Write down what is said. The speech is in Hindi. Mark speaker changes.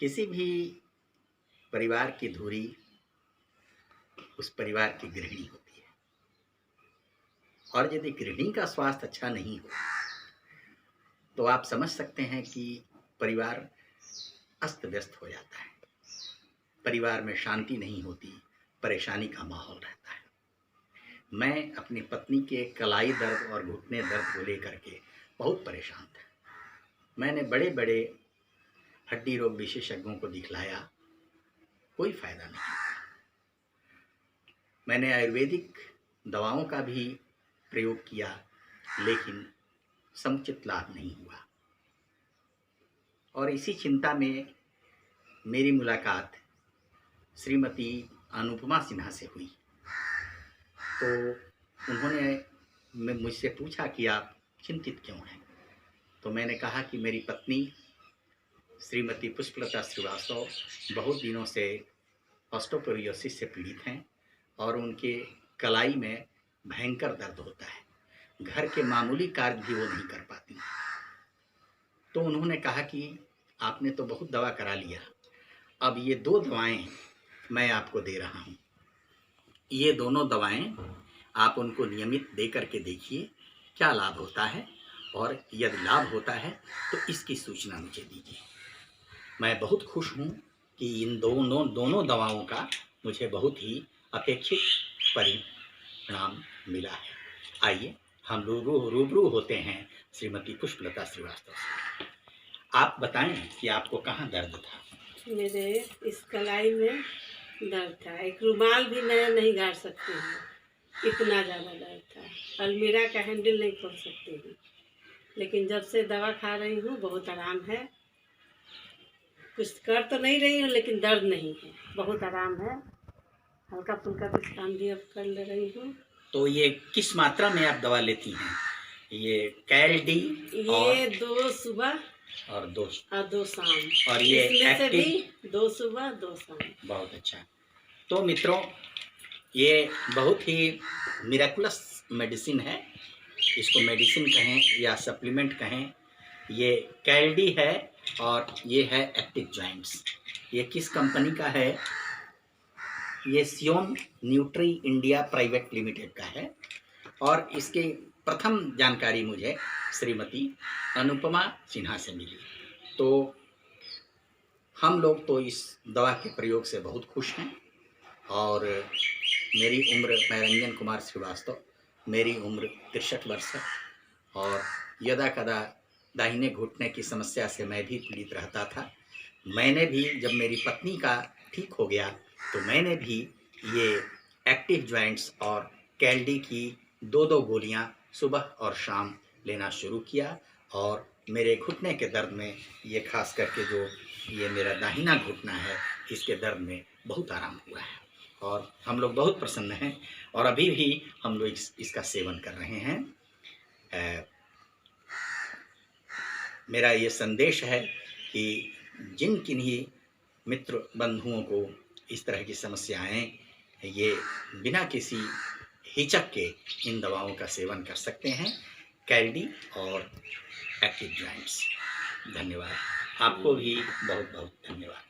Speaker 1: किसी भी परिवार की धुरी उस परिवार की गृहिणी होती है, और यदि गृहिणी का स्वास्थ्य अच्छा नहीं हो तो आप समझ सकते हैं कि परिवार अस्त व्यस्त हो जाता है। परिवार में शांति नहीं होती, परेशानी का माहौल रहता है। मैं अपनी पत्नी के कलाई दर्द और घुटने दर्द को लेकर के बहुत परेशान था। मैंने बड़े बड़े हड्डी रोग विशेषज्ञों को दिखलाया, कोई फायदा नहीं हुआ। मैंने आयुर्वेदिक दवाओं का भी प्रयोग किया, लेकिन समुचित लाभ नहीं हुआ। और इसी चिंता में मेरी मुलाकात श्रीमती अनुपमा सिन्हा से हुई। तो उन्होंने मुझसे पूछा कि आप चिंतित क्यों हैं। तो मैंने कहा कि मेरी पत्नी श्रीमती पुष्पलता श्रीवास्तव बहुत दिनों से ऑस्टियोपोरोसिस से पीड़ित हैं और उनके कलाई में भयंकर दर्द होता है। घर के मामूली कार्य भी वो नहीं कर पाती। तो उन्होंने कहा कि आपने तो बहुत दवा करा लिया, अब ये 2 दवाएं मैं आपको दे रहा हूँ। ये दोनों दवाएं आप उनको नियमित दे करके देखिए क्या लाभ होता है, और यदि लाभ होता है तो इसकी सूचना मुझे दीजिए। मैं बहुत खुश हूँ कि इन दोनों दवाओं का मुझे बहुत ही अपेक्षित परिणाम मिला है। आइए हम रूबरू होते हैं श्रीमती पुष्पलता श्रीवास्तव से। आप बताएं कि आपको कहाँ दर्द था?
Speaker 2: मेरे इस कलाई में दर्द था। एक रुमाल भी मैं नहीं गाड़ सकती हूँ, इतना ज़्यादा दर्द था। अलमीरा का हैंडल नहीं खोल सकती हूँ। लेकिन जब से दवा खा रही हूँ बहुत आराम है। कुछ कर तो नहीं रही हूँ लेकिन दर्द नहीं है, बहुत आराम है। हल्का फुल्का कुछ काम भी अब कर ले रही हूँ।
Speaker 1: तो ये किस मात्रा में आप दवा लेती हैं? ये कैल-डी
Speaker 2: ये 2 सुबह
Speaker 1: और 2
Speaker 2: शाम,
Speaker 1: और ये
Speaker 2: इसमें से भी
Speaker 1: एक्टिव
Speaker 2: 2 सुबह 2 शाम।
Speaker 1: बहुत अच्छा। तो मित्रों, ये बहुत ही मिरेकुलस मेडिसिन है। इसको मेडिसिन कहें या सप्लीमेंट कहें। ये कैल-डी है और ये है एक्टिव जॉइंट्स। ये किस कंपनी का है? ये सियोन न्यूट्री इंडिया प्राइवेट लिमिटेड का है। और इसकी प्रथम जानकारी मुझे श्रीमती अनुपमा सिन्हा से मिली। तो हम लोग तो इस दवा के प्रयोग से बहुत खुश हैं। और मेरी उम्र, मैं रंजन कुमार श्रीवास्तव, मेरी उम्र 63 वर्ष है। और यदा कदा दाहिने घुटने की समस्या से मैं भी पीड़ित रहता था। मैंने भी, जब मेरी पत्नी का ठीक हो गया तो मैंने भी ये एक्टिव जॉइंट्स और कैल-डी की 2 गोलियां सुबह और शाम लेना शुरू किया। और मेरे घुटने के दर्द में, ये खास करके जो ये मेरा दाहिना घुटना है, इसके दर्द में बहुत आराम हुआ है। और हम लोग बहुत प्रसन्न हैं और अभी भी हम लोग इसका सेवन कर रहे हैं। मेरा ये संदेश है कि जिन किन्हीं मित्र बंधुओं को इस तरह की समस्याएं, ये बिना किसी हिचक के इन दवाओं का सेवन कर सकते हैं, कैल-डी और एक्टिव जॉइंट्स। धन्यवाद। आपको भी बहुत बहुत धन्यवाद।